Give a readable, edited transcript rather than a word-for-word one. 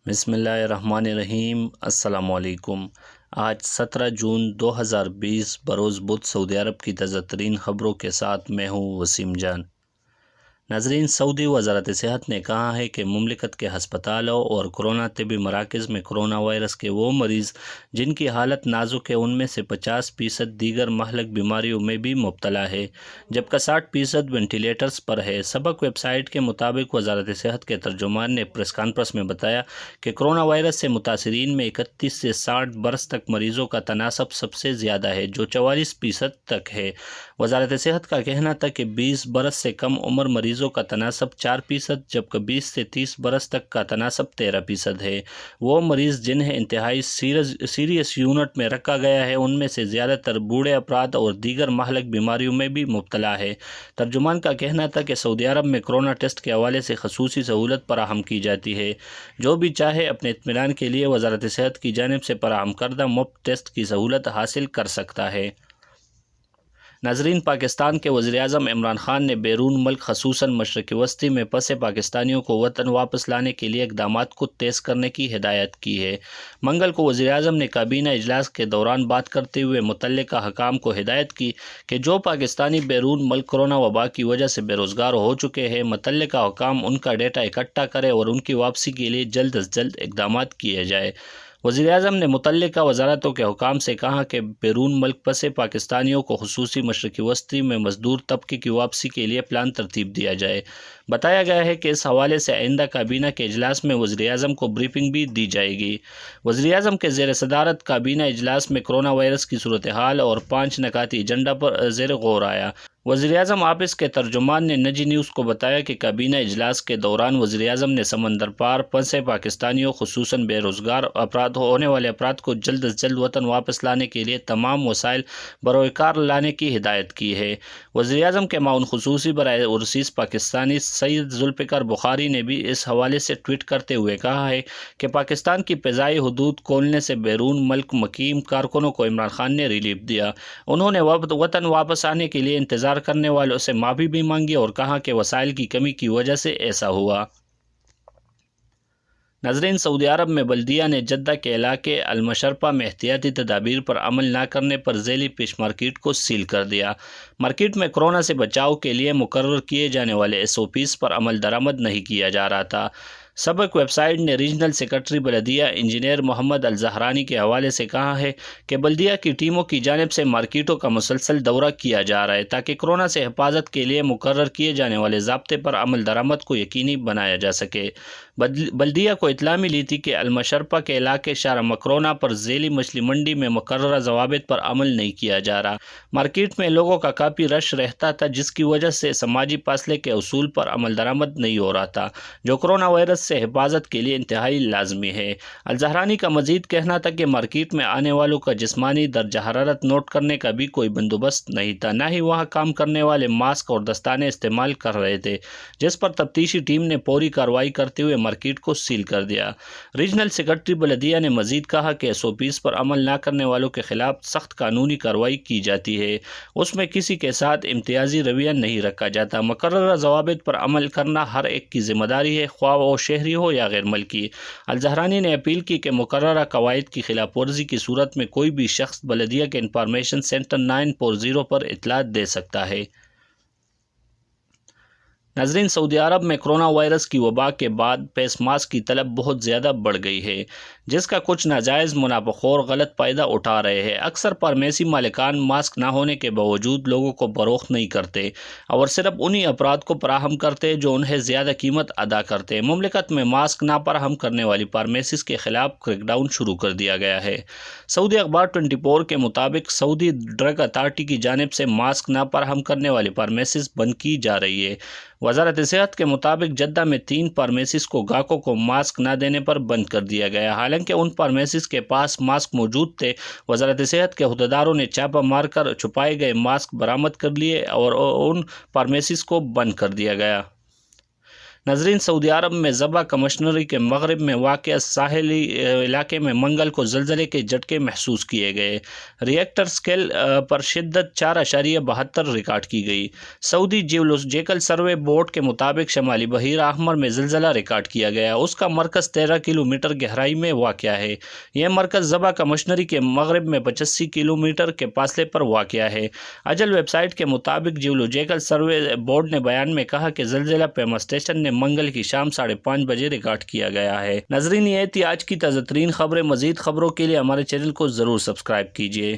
بسم اللہ الرحمن الرحیم۔ السلام علیکم۔ آج 17 جون 2020 بروز بدھ سعودی عرب کی تازہ ترین خبروں کے ساتھ میں ہوں وسیم جان۔ ناظرین، سعودی وزارت صحت نے کہا ہے کہ مملکت کے ہسپتالوں اور کورونا طبی مراکز میں کورونا وائرس کے وہ مریض جن کی حالت نازک ہے ان میں سے 50% دیگر مہلک بیماریوں میں بھی مبتلا ہے، جبکہ 60% وینٹیلیٹرز پر ہے۔ سبق ویب سائٹ کے مطابق وزارت صحت کے ترجمان نے پریس کانفرنس میں بتایا کہ کورونا وائرس سے متاثرین میں 31 سے 60 برس تک مریضوں کا تناسب سب سے زیادہ ہے، جو 44% تک ہے۔ وزارت صحت کا کہنا تھا کہ 20 برس سے کم عمر مریضوں کا تناسب 4%، جبکہ 20 سے 30 برس تک کا تناسب 13% ہے۔ وہ مریض جنہیں انتہائی سیریس یونٹ میں رکھا گیا ہے ان میں سے زیادہ تر بوڑھے افراد اور دیگر مہلک بیماریوں میں بھی مبتلا ہے۔ ترجمان کا کہنا تھا کہ سعودی عرب میں کورونا ٹیسٹ کے حوالے سے خصوصی سہولت فراہم کی جاتی ہے۔ جو بھی چاہے اپنے اطمینان کے لیے وزارت صحت کی جانب سے فراہم کردہ مفت ٹیسٹ کی سہولت حاصل کر سکتا ہے۔ ناظرین، پاکستان کے وزیراعظم عمران خان نے بیرون ملک خصوصاً مشرق وسطی میں پھنسے پاکستانیوں کو وطن واپس لانے کے لیے اقدامات کو تیز کرنے کی ہدایت کی ہے۔ منگل کو وزیراعظم نے کابینہ اجلاس کے دوران بات کرتے ہوئے متعلقہ حکام کو ہدایت کی کہ جو پاکستانی بیرون ملک کورونا وبا کی وجہ سے بے روزگار ہو چکے ہیں، متعلقہ حکام ان کا ڈیٹا اکٹھا کرے اور ان کی واپسی کے لیے جلد از جلد اقدامات کیے جائے۔ وزیراعظم نے متعلقہ وزارتوں کے حکام سے کہا کہ بیرون ملک پھنسے پاکستانیوں کو خصوصی مشرق وسطی میں مزدور طبقے کی واپسی کے لیے پلان ترتیب دیا جائے۔ بتایا گیا ہے کہ اس حوالے سے آئندہ کابینہ کے اجلاس میں وزیراعظم کو بریفنگ بھی دی جائے گی۔ وزیراعظم کے زیر صدارت کابینہ اجلاس میں کورونا وائرس کی صورتحال اور 5 نکاتی ایجنڈا پر زیر غور آیا۔ وزیراعظم آفس کے ترجمان نے نجی نیوز کو بتایا کہ کابینہ اجلاس کے دوران وزیراعظم نے سمندر پار پھنسے پاکستانیوں خصوصاً بے روزگار ہونے والے افراد کو جلد از جلد وطن واپس لانے کے لیے تمام وسائل بروئے کار لانے کی ہدایت کی ہے۔ وزیراعظم کے معاون خصوصی برائے اوورسیز پاکستانی سید ذوالفقار بخاری نے بھی اس حوالے سے ٹویٹ کرتے ہوئے کہا ہے کہ پاکستان کی فضائی حدود کھولنے سے بیرون ملک مقیم کارکنوں کو عمران خان نے ریلیف دیا۔ انہوں نے وطن واپس آنے کے لیے انتظار کرنے والوں سے معافی بھی مانگی اور کہا کہ وسائل کی کمی کی وجہ سے ایسا ہوا۔ ناظرین، سعودی عرب میں بلدیہ نے جدہ کے علاقے المشرفہ میں احتیاطی تدابیر پر عمل نہ کرنے پر ذیلی فش مارکیٹ کو سیل کر دیا۔ مارکیٹ میں کورونا سے بچاؤ کے لیے مقرر کیے جانے والے SOPs پر عمل درآمد نہیں کیا جا رہا تھا۔ سبق ویب سائٹ نے ریجنل سیکرٹری بلدیہ انجینئر محمد الزہرانی کے حوالے سے کہا ہے کہ بلدیہ کی ٹیموں کی جانب سے مارکیٹوں کا مسلسل دورہ کیا جا رہا ہے تاکہ کورونا سے حفاظت کے لیے مقرر کیے جانے والے ضابطے پر عمل درآمد کو یقینی بنایا جا سکے۔ بلدیہ کو اطلاع ملی تھی کہ المشرفہ کے علاقے شارع مکرونا پر ذیلی مچھلی منڈی میں مقررہ ضوابط پر عمل نہیں کیا جا رہا۔ مارکیٹ میں لوگوں کا کافی رش رہتا تھا، جس کی وجہ سے سماجی فاصلے کے اصول پر عمل درآمد نہیں ہو رہا تھا، جو کورونا وائرس سے حفاظت کے لیے انتہائی لازمی ہے۔ الزہرانی کا مزید کہنا تھا کہ مارکیٹ میں آنے والوں کا جسمانی درجہ حرارت نوٹ کرنے کا بھی کوئی بندوبست نہیں تھا، نہ ہی وہاں کام کرنے والے ماسک اور دستانے استعمال کر رہے تھے، جس پر تفتیشی ٹیم نے فوری کارروائی کرتے ہوئے مارکیٹ کو سیل کر دیا۔ ریجنل سیکرٹری بلدیہ نے مزید کہا کہ SOPs پر عمل نہ کرنے والوں کے خلاف سخت قانونی کارروائی کی جاتی ہے، اس میں کسی کے ساتھ امتیازی رویہ نہیں رکھا جاتا۔ مقررہ ضوابط پر عمل کرنا ہر ایک کی ذمہ داری ہے، خواہ وہ شہری ہو یا غیر ملکی۔ الزہرانی نے اپیل کی کہ مقررہ قواعد کی خلاف ورزی کی صورت میں کوئی بھی شخص بلدیہ کے انفارمیشن سینٹر 940 پر اطلاع دے سکتا ہے۔ ناظرین، سعودی عرب میں کورونا وائرس کی وبا کے بعد فیس ماسک کی طلب بہت زیادہ بڑھ گئی ہے، جس کا کچھ ناجائز منافع خور غلط فائدہ اٹھا رہے ہیں۔ اکثر فارمیسی مالکان ماسک نہ ہونے کے باوجود لوگوں کو فروخت نہیں کرتے اور صرف انہی افراد کو فراہم کرتے جو انہیں زیادہ قیمت ادا کرتے ہیں۔ مملکت میں ماسک نہ فراہم کرنے والی فارمیسیز کے خلاف کریک ڈاؤن شروع کر دیا گیا ہے۔ سعودی اخبار 24 کے مطابق سعودی ڈرگ اتھارٹی کی جانب سے ماسک نہ فراہم کرنے والی فارمیسیز بند کی جا رہی ہے۔ وزارت صحت کے مطابق جدہ میں 3 فارمیسیز کو گاہکوں کو ماسک نہ دینے پر بند کر دیا گیا، حالانکہ ان فارمیسیز کے پاس ماسک موجود تھے۔ وزارت صحت کے عہدیداروں نے چھاپہ مار کر چھپائے گئے ماسک برآمد کر لیے اور ان فارمیسیز کو بند کر دیا گیا۔ ناظرین، سعودی عرب میں ذبح کمشنری کے مغرب میں واقع ساحلی علاقے میں منگل کو زلزلے کے جھٹکے محسوس کیے گئے۔ ریکٹر اسکیل پر شدت 4.72 ریکارڈ کی گئی۔ سعودی جیولوجیکل سروے بورڈ کے مطابق شمالی بحیرہ احمر میں زلزلہ ریکارڈ کیا گیا۔ اس کا مرکز 13 کلومیٹر گہرائی میں واقع ہے۔ یہ مرکز ذبح کمشنری کے مغرب میں 85 کلومیٹر کے فاصلے پر واقع ہے۔ اجل ویب سائٹ کے مطابق جیولوجیکل سروے بورڈ نے بیان میں کہا کہ زلزلہ پیما اسٹیشن نے منگل کی شام 5:30 بجے ریکارڈ کیا گیا ہے۔ ناظرین، یہ تھی آج کی تازہ ترین خبریں۔ مزید خبروں کے لیے ہمارے چینل کو ضرور سبسکرائب کیجیے۔